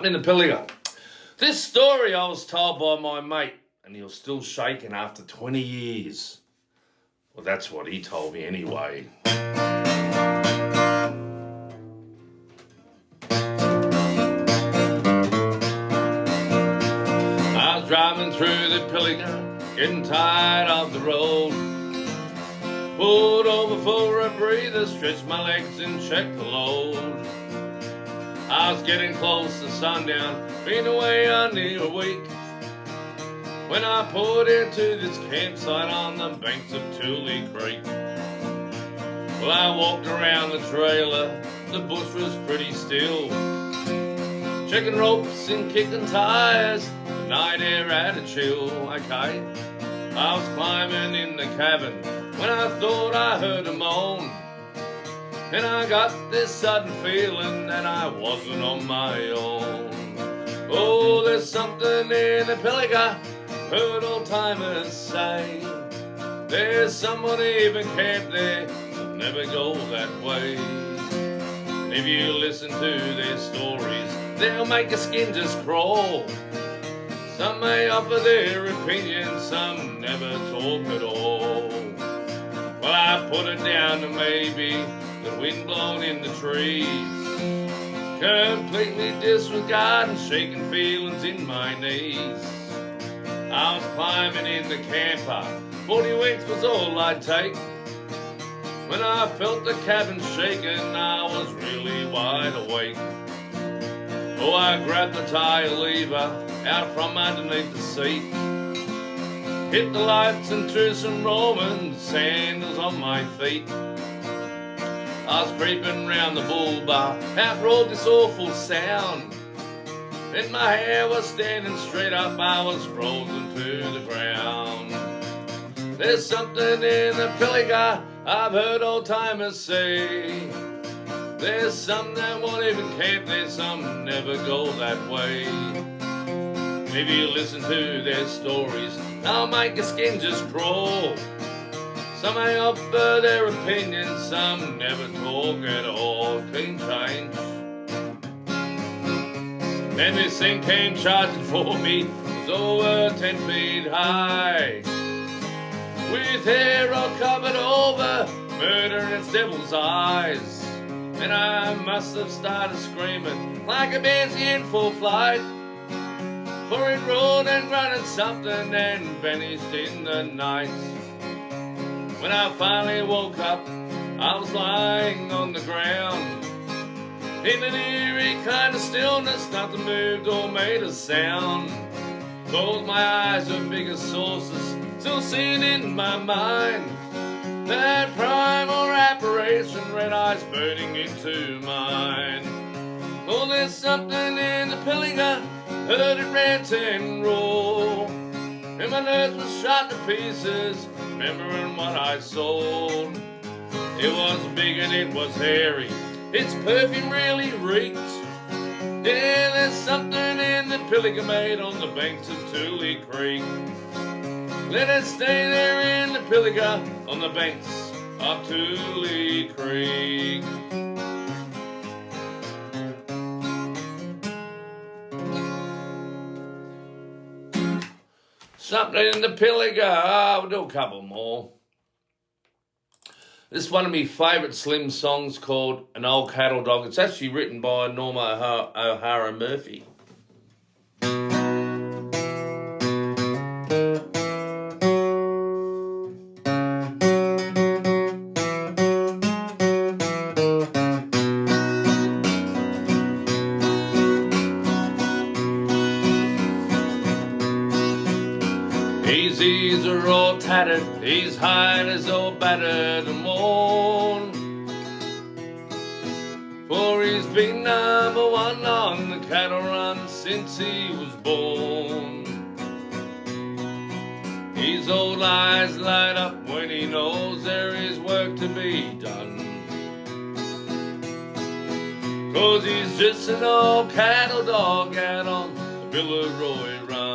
In the Pilliga. This story I was told by my mate, and he was still shaking after 20 years. Well, that's what he told me anyway. I was driving through the Pilliga, getting tired of the road. Pulled over for a breather, stretched my legs and checked the load. I was getting close to sundown, been away only a week, when I pulled into this campsite on the banks of Tule Creek. Well, I walked around the trailer, the bush was pretty still, checking ropes and kicking tires, the night air had a chill. Okay, I was climbing in the cabin when I thought I heard a moan, and I got this sudden feeling that I wasn't on my own. Oh, there's something in the Pilliga, heard old timers say. There's someone even camped there, but never go that way. And if you listen to their stories, they'll make your skin just crawl. Some may offer their opinion, some never talk at all. Well, I put it down to maybe the wind blowing in the trees, completely disregarding shaking feelings in my knees. I was climbing in the camper, 40 winks was all I'd take. When I felt the cabin shaking, I was really wide awake. Oh, I grabbed the tire lever out from underneath the seat, hit the lights and threw some Roman sandals on my feet. I was creeping round the bull bar, out rolled this awful sound, and my hair was standing straight up, I was frozen to the ground. There's something in the Pilliga, I've heard old timers say. There's some that won't even camp there, some never go that way. If you listen to their stories, they'll make your skin just crawl. Some may offer their opinions, some never talk at all. Clean change. Then this thing came charging for me, it was over 10 feet high, with hair all covered over, murder in its devil's eyes. And I must have started screaming like a man's in full flight, for it roared and grunted something and vanished in the night. When I finally woke up, I was lying on the ground, in an eerie kind of stillness, nothing moved or made a sound. Closed my eyes with bigger sources, still seeing in my mind that primal apparition, red eyes burning into mine. Oh, there's something in the Pilliga, heard it rant and roar, and my nerves were shot to pieces, remembering what I saw. It was big and it was hairy, its perfume really reeked. Yeah, there's something in the Pilliga made on the banks of Tule Creek. Let it stay there in the Pilliga, on the banks of Tule Creek. Something in the Pilliga, we'll do a couple more. This is one of my favourite Slim songs called An Old Cattle Dog. It's actually written by Norma O'Hara Murphy. His ears are all tattered, his hide is all battered and worn, for he's been number one on the cattle run since he was born. His old eyes light up when he knows there is work to be done, 'cause he's just an old cattle dog out on the Villeroy Run.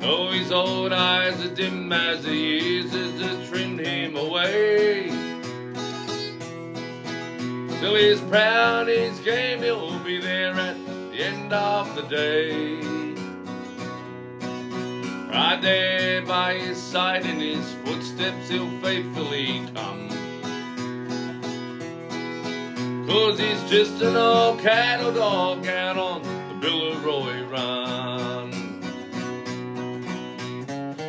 Oh, his old eyes are dim as the years as they trimmed him away, Still he's proud, he's game, he'll be there at the end of the day. Right there by his side, in his footsteps he'll faithfully come. 'Cause he's just an old cattle dog out on the Billeroy run.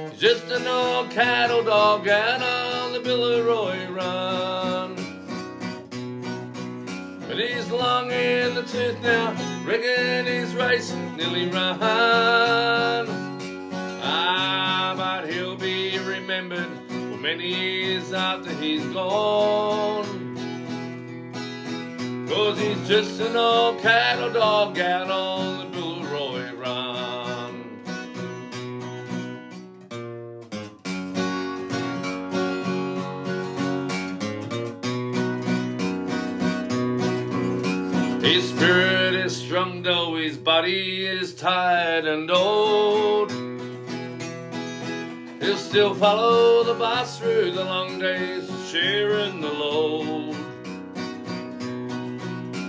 He's just an old cattle dog out on the Billeroy run. But he's long in the tooth now, reckon his race nearly run. But he'll be remembered for many years after he's gone. 'Cause he's just an old cattle dog out on the Billeroy run. His spirit is strong though his body is tired and old. He'll still follow the boss through the long days, sharing the load.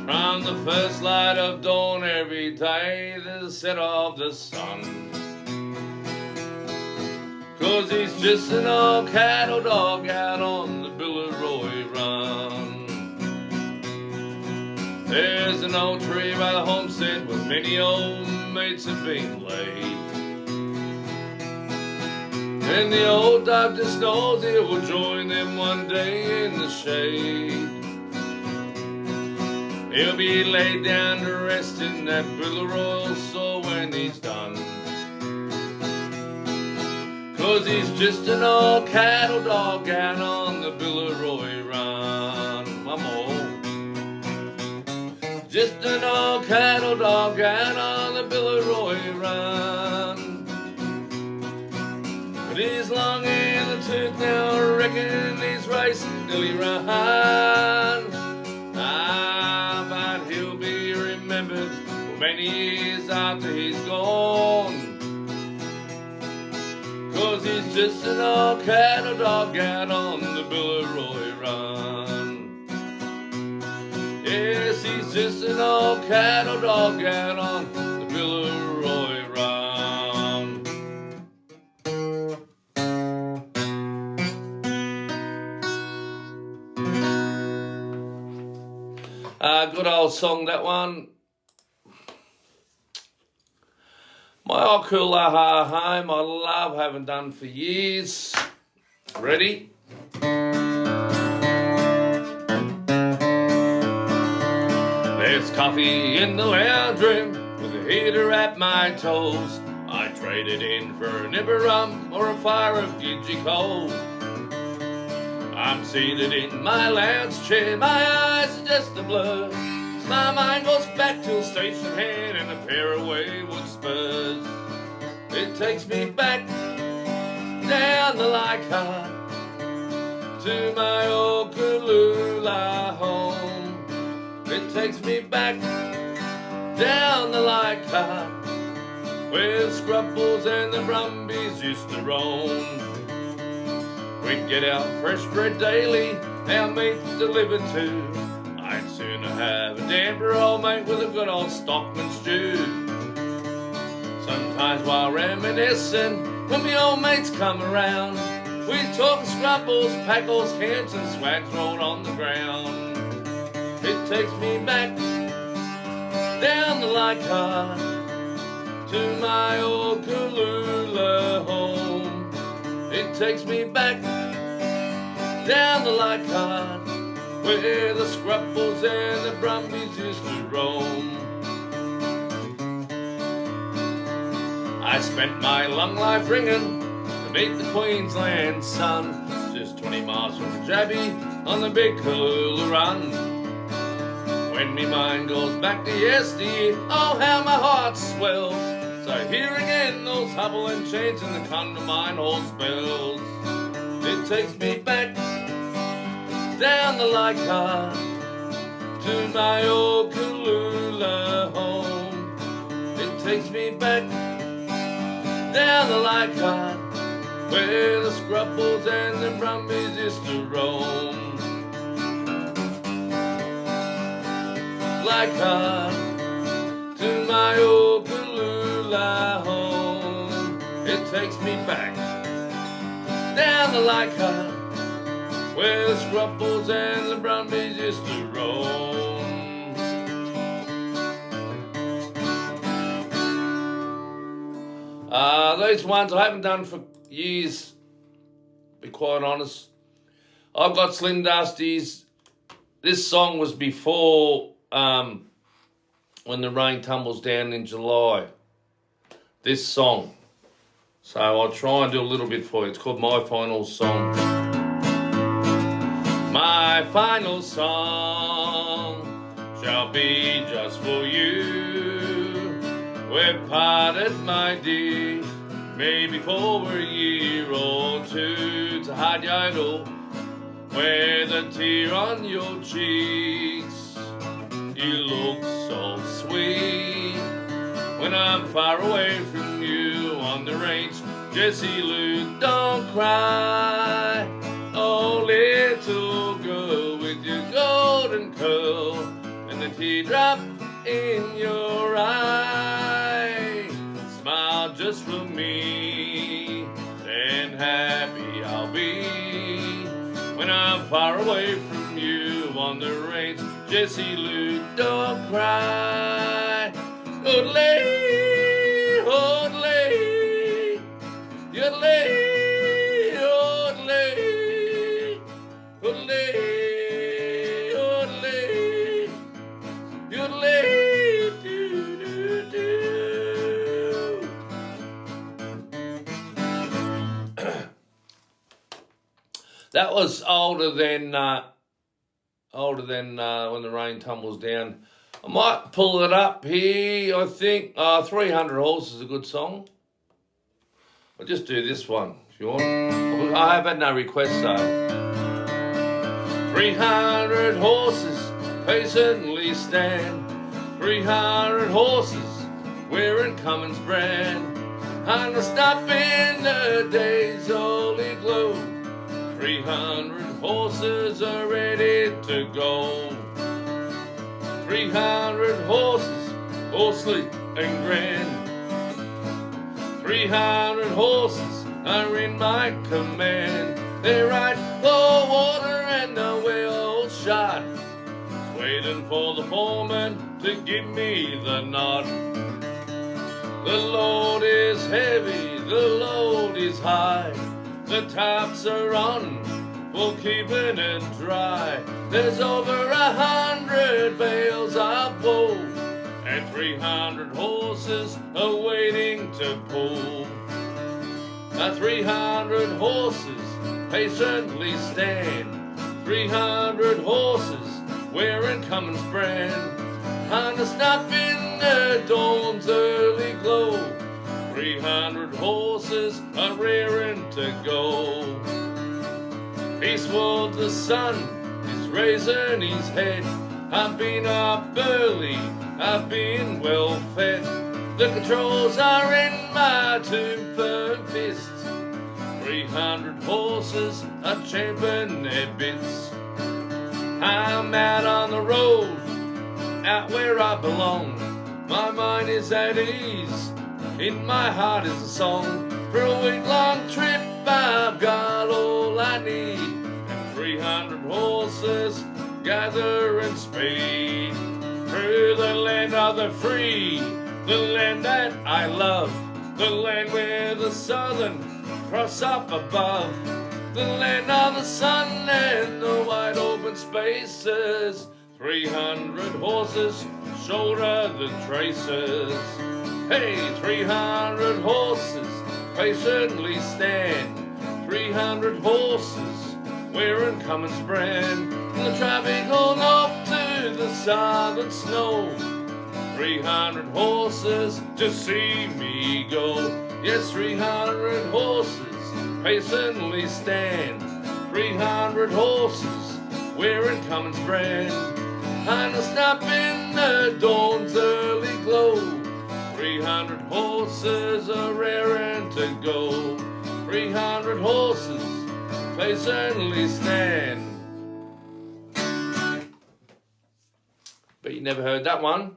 From the first light of dawn every day to the set of the sun. 'Cause he's just an old cattle dog out on the Billeroy run. There's an old tree by the homestead where many old mates have been laid. And the old dog just knows he will join them one day in the shade. He'll be laid down to rest in that Billeroy soil when he's done. 'Cause he's just an old cattle dog out on the Billeroy run. One more. Just an old cattle dog out on the Billeroy run. But he's long in the tooth now, I reckon he's racing till he run. But he'll be remembered for many years after he's gone. 'Cause he's just an old cattle dog out on the Billeroy run. Yes, he's just an old cattle dog out on the Billeroy run. Good old song, that one. My old cooler home, I love, haven't done for years. Ready? There's coffee in the lounge room with a heater at my toes. I traded in for a nip of rum or a fire of Gidgee coal. I'm seated in my lounge chair, my eyes are just a blur. My mind goes back to a station hand and a pair of wayward spurs. It takes me back down the Leichhardt to my old Kalula home. It takes me back down the Leichhardt where the Scrubbles and the Brumbies used to roam. We'd get our fresh bread daily, our meat delivered too. I'd sooner have a damper, old mate, with a good old stockman stew. Sometimes while reminiscing, when the old mates come around, we'd talk Scrubbles, Packles, cans and swags rolled on the ground. It takes me back down the Leichhardt to my old Kalula home. It takes me back down the Leichhardt where the Scrubbles and the Brumbies used to roam. I spent my long life ringing beneath the Queensland sun, just 20 miles from Jabby on the big Kalula run. When me mind goes back to yesteryear, oh how my heart swells. So here again those hubble and chains and the condamine old spells. It takes me back down the Leichhardt to my old Kalula home. It takes me back down the Leichhardt where the Scrubbles and the Brumbies used to roam. Leichhardt to my Okalula home. It takes me back down the Leichhardt where the Scruffles and the Brumbies used to roam. These ones I haven't done for years, to be quite honest. I've got Slim Dusty's. This song was before When the Rain Tumbles Down in July. This song. So I'll try and do a little bit for you. It's called My Final Song. My final song shall be just for you. We're parted, my dear, maybe for a year or two. It's a hard yodel with a tear on your cheeks. You look so sweet when I'm far away from you on the range. Jessie Lou, don't cry. Oh, little girl with your golden curl and the teardrop in your eye. Smile just for me, then happy I'll be when I'm far away from you on the range. Jessie Lou, don't cry. Oddly, oddly, yoddly, oddly, oddly, oddly, yoddly, do, do, do. That was older than When the Rain Tumbles Down. I might pull it up here. I think 300 Horses is a good song. I'll just do this one if you want. I have had no requests though. 300 horses patiently stand. 300 horses wearing Cummins brand. And stop in the day's holy glow. 300 horses are ready to go. 300 horses, all sleek and grand. 300 horses are in my command. They ride for water and the whale shot, waiting for the foreman to give me the nod. The load is heavy, the load is high. The tops are on for keeping it dry. There's over 100 bales of wool and 300 horses are waiting to pull. 300 horses patiently stand. 300 horses wearing Cummins brand. And to stop in the dawn's early glow. 300 horses are rearing to go. Eastward the sun is raising his head. I've been up early, I've been well fed. The controls are in my two firm fists. 300 horses are champing their bits. I'm out on the road, out where I belong. My mind is at ease, in my heart is a song. For a week-long trip I've got all I need, and 300 horses gather in speed. Through the land of the free, the land that I love, the land where the southern cross up above, the land of the sun and the wide open spaces. 300 horses shoulder the traces. Hey, 300 horses patiently stand. 300 horses wearing Cummins brand. And the traffic on off to the southern snow. 300 horses just see me go. Yes, 300 horses patiently stand. 300 horses wearing Cummins brand. And a stop in the dawn's early glow. 300 horses are raring to go. 300 horses patiently stand. Beating Never heard that one.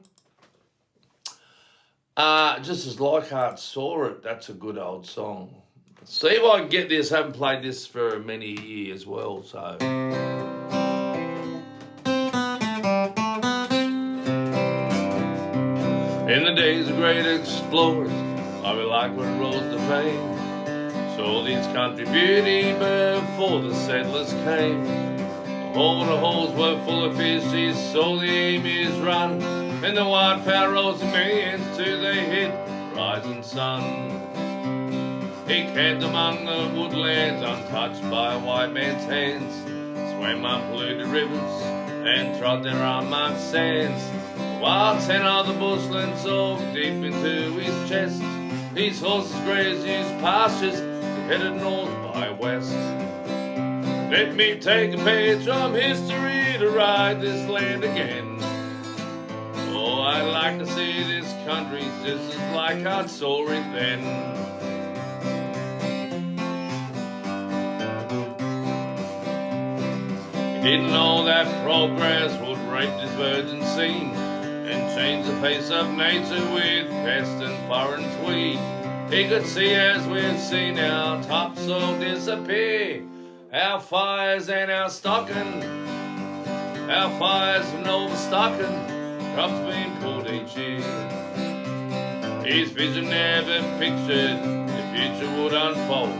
Just as Leichhardt Saw It, that's a good old song. See if I can get this. I haven't played this for many years as well, so. In the days of great explorers, I would like when rose to fame. Saw this country beauty before the settlers came. All the holes were full of fish, he saw the emus run, and the wildfowl rose in millions to the hid rising sun. He camped among the woodlands, untouched by a white man's hands, swam unpolluted rivers, and trod their unmarked sands. While 10 other bushland soaked deep into his chest, these horses grazed his pastures, headed north by west. Let me take a page from history to ride this land again. Oh, I'd like to see this country just as Leichhardt saw it then. He didn't know that progress would rape this virgin scene and change the face of nature with pest and foreign tweed. He could see, as we've seen, our topsoil disappear, our fires and our stocking, our fires and overstocking, crops being pulled each year. His vision never pictured the future would unfold.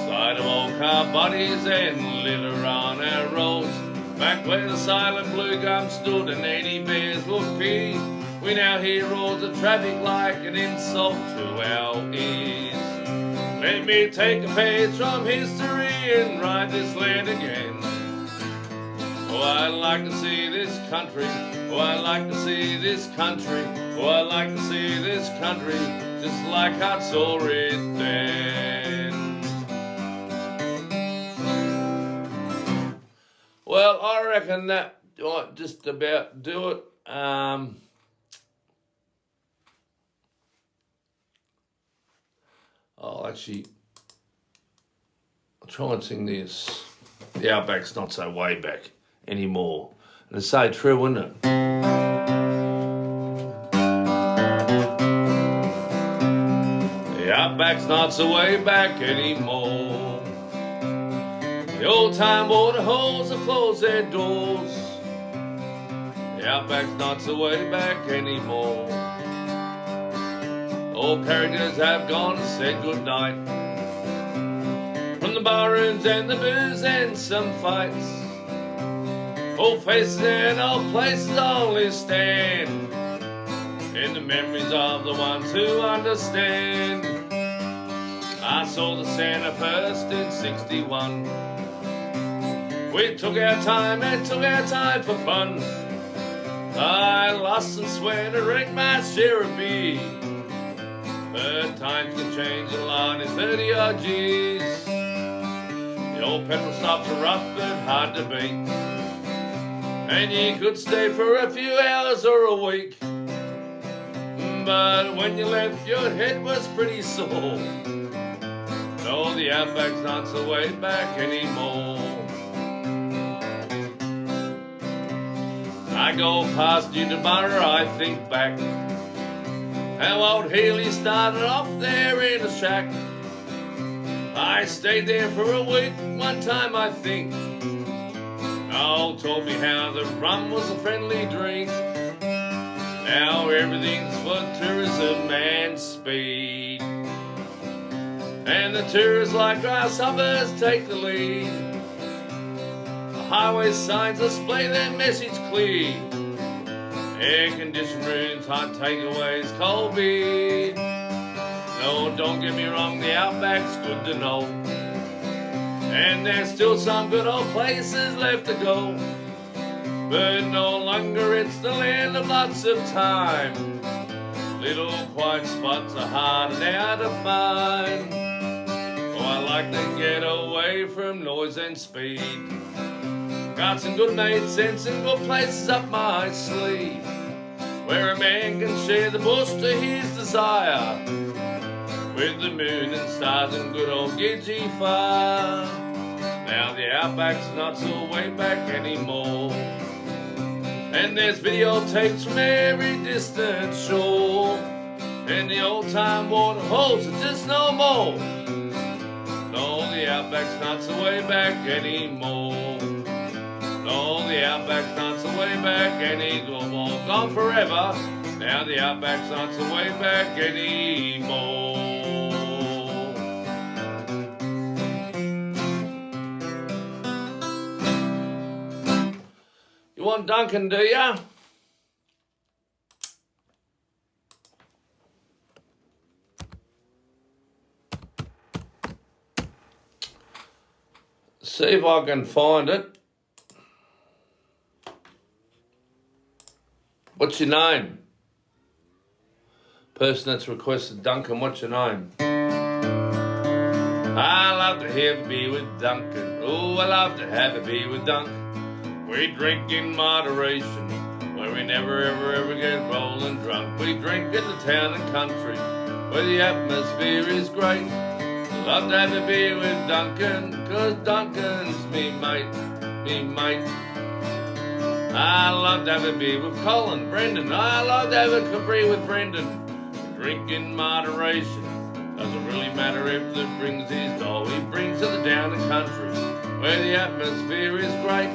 Sight of old car bodies and litter on our roads. Back where the silent blue gum stood and 80 bears would pee, we now hear roars of traffic like an insult to our ears. Let me take a page from history and ride this land again. Oh, I'd like to see this country. Oh, I'd like to see this country. Oh, I'd like to see this country just like I saw it then. Well, I reckon that might just about do it. I'll actually try and sing this. The Outback's not so way back anymore. And it's so true, isn't it? The Outback's not so way back anymore. The old-time water holes have closed their doors. The Outback's not so way back anymore. All characters have gone and said goodnight. From the barrooms and the booze and some fights, old faces and old places only stand in the memories of the ones who understand. I saw the Santa first in 61. We took our time and took our time for fun. I lost and swear to drink my share of beer, but times can change a lot in 30 odd years. The old petrol stops are rough but hard to beat, and you could stay for a few hours or a week, but when you left your head was pretty sore. No, the Outback's not so way back anymore. I go past Uniborough, I think back how old Healy started off there in a shack. I stayed there for a week one time, I think. Old told me how the rum was a friendly drink. Now everything's for tourism and speed, and the tourists like grasshoppers take the lead. The highway signs display their message clear. Air-conditioned rooms, hot takeaways, cold beer. No, don't get me wrong, the Outback's good to know, and there's still some good old places left to go, but no longer it's the land of lots of time. Little quiet spots are hard now to find. Oh, I like to get away from noise and speed. Got some good mates and some good places up my sleeve, where a man can share the bush to his desire, with the moon and stars and good old Gidgee Fire. Now the Outback's not so way back anymore. And there's videotapes from every distant shore. And the old-time water holes are just no more. No, the Outback's not so way back anymore. No, the Outback's not so way back anymore. Gone forever. Now the Outback's not so way back anymore. You want Duncan, do ya? See if I can find it. What's your name? Person that's requested Duncan, what's your name? I love to have a beer with Duncan. Oh, I love to have a beer with Duncan. We drink in moderation, where we never ever get rolling drunk. We drink in the town and country, where the atmosphere is great. Love to have a beer with Duncan, 'cause Duncan's me mate, me mate. I love to have a beer with Colin, Brendan. I love to have a Capri with Brendan. Drink in moderation, doesn't really matter if it brings his dough. He brings to the down and country, where the atmosphere is great.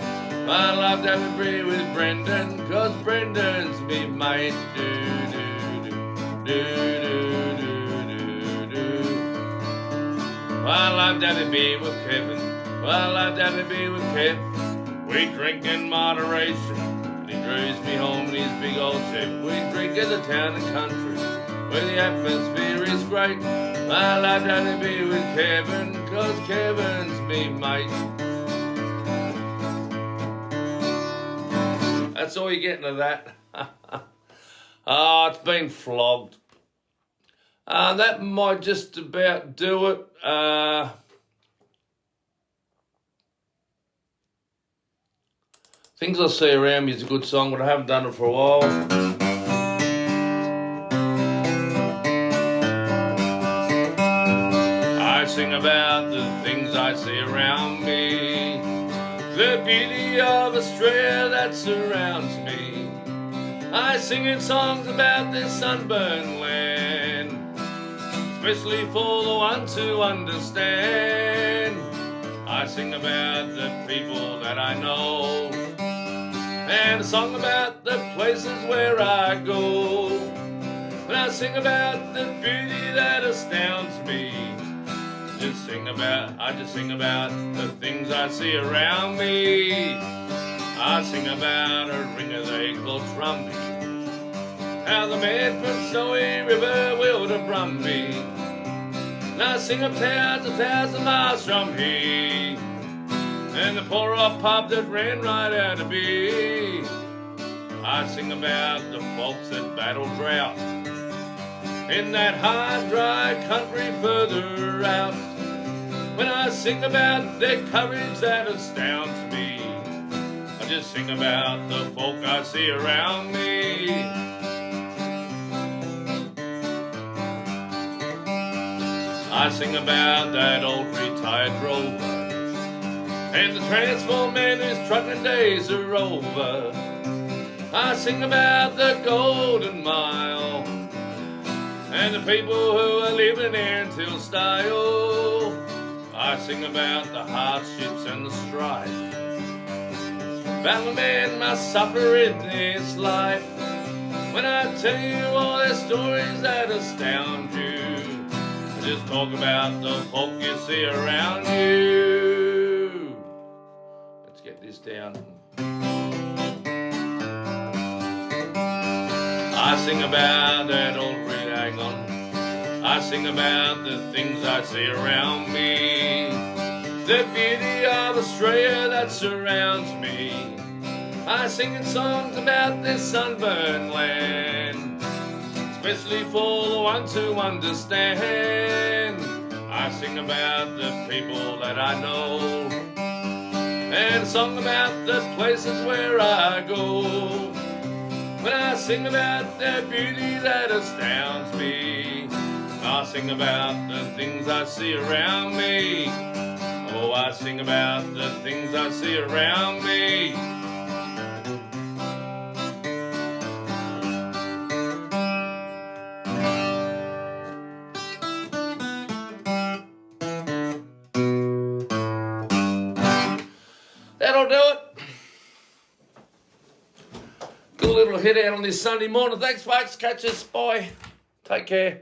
I love to have a beer with Brendan, 'cause Brendan's me mate. Do, do, do, do, do, do, do, do. I love to have a beer with Kevin. I love to have a beer with Kev. We drink in moderation. He drives me home in his big old ship. We drink in the town and country, where the atmosphere is great. I love to have a beer with Kevin, 'cause Kevin's me mate. That's all you're getting of that. It's been flogged. That might just about do it. Things I See Around Me is a good song, but I haven't done it for a while. I sing about the things I see around me, the beauty of Australia that surrounds me. I sing in songs about this sunburned land, especially for the ones who understand. I sing about the people that I know, and a song about the places where I go. When I sing about the beauty that astounds me, I just sing about the things I see around me. I sing about a ringer they call Trumbie, how the man from Snowy River will to Brumby. And I sing of towns 1,000 miles from here, and the poor old pub that ran right out of beer. I sing about the folks that battle drought in that hard, dry country further out. When I sing about their courage that astounds me, I just sing about the folk I see around me. I sing about that old retired drover, and the transport man whose trucking days are over. I sing about the Golden Mile, and the people who are living there until style. I sing about the hardships and the strife that a man must suffer in this life. When I tell you all their stories that astound you, I just talk about the folk you see around you. Let's get this down. I sing about that old hang on. I sing about the things I see around me, the beauty of Australia that surrounds me. I sing in songs about this sunburned land, especially for the ones who understand. I sing about the people that I know, and a song about the places where I go. When I sing about the beauty that astounds me, I sing about the things I see around me. Oh, I sing about the things I see around me. that'll do it. Good little hit out on this Sunday morning. Thanks, folks. Catch us. Bye. Take care.